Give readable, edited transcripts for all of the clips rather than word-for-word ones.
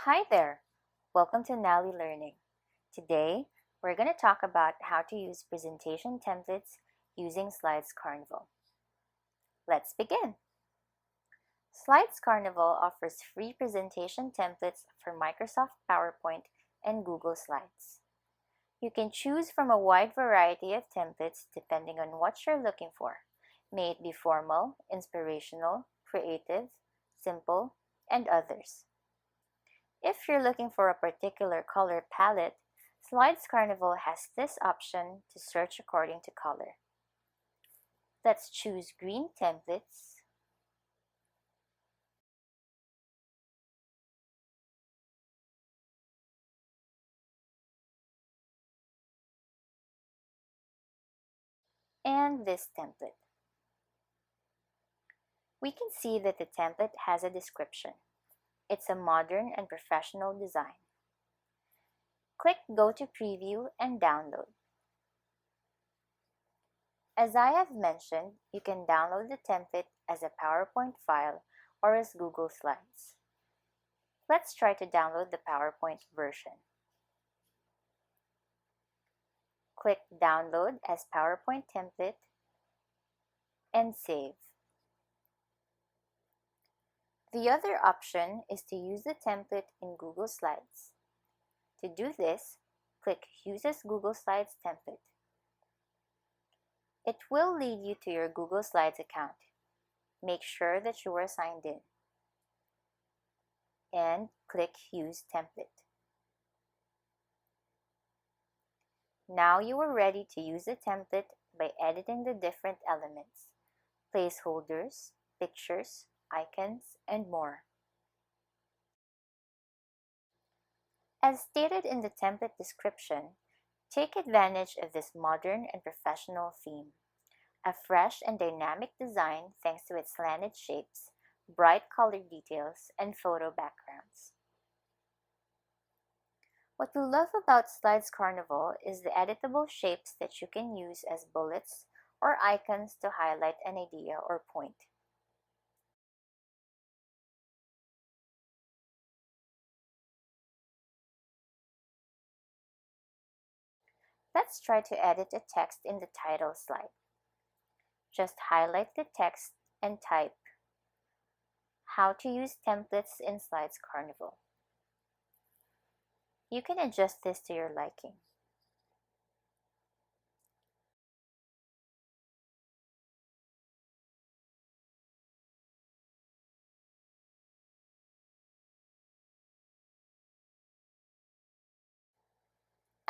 Hi there! Welcome to Nally Learning. Today, we're going to talk about how to use presentation templates using Slides Carnival. Let's begin! Slides Carnival offers free presentation templates for Microsoft PowerPoint and Google Slides. You can choose from a wide variety of templates depending on what you're looking for. May it be formal, inspirational, creative, simple, and others. If you're looking for a particular color palette, Slides Carnival has this option to search according to color. Let's choose green templates. And this template. We can see that the template has a description. It's a modern and professional design. Click Go to Preview and Download. As I have mentioned, you can download the template as a PowerPoint file or as Google Slides. Let's try to download the PowerPoint version. Click Download as PowerPoint template and save. The other option is to use the template in Google Slides. To do this, click Use as Google Slides template. It will lead you to your Google Slides account. Make sure that you are signed in. And click Use Template. Now you are ready to use the template by editing the different elements, placeholders, pictures, icons, and more. As stated in the template description, take advantage of this modern and professional theme. A fresh and dynamic design thanks to its slanted shapes, bright colored details, and photo backgrounds. What we love about Slides Carnival is the editable shapes that you can use as bullets or icons to highlight an idea or point. Let's try to edit a text in the title slide. Just highlight the text and type How to use templates in Slides Carnival. You can adjust this to your liking.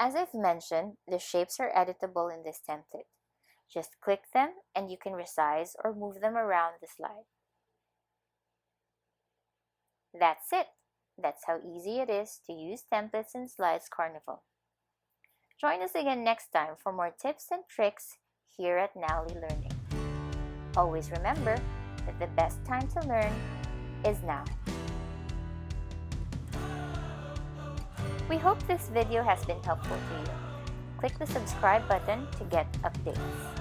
As I've mentioned, the shapes are editable in this template. Just click them and you can resize or move them around the slide. That's it! That's how easy it is to use templates in Slides Carnival. Join us again next time for more tips and tricks here at Nally Learning. Always remember that the best time to learn is now. We hope this video has been helpful to you. Click the subscribe button to get updates.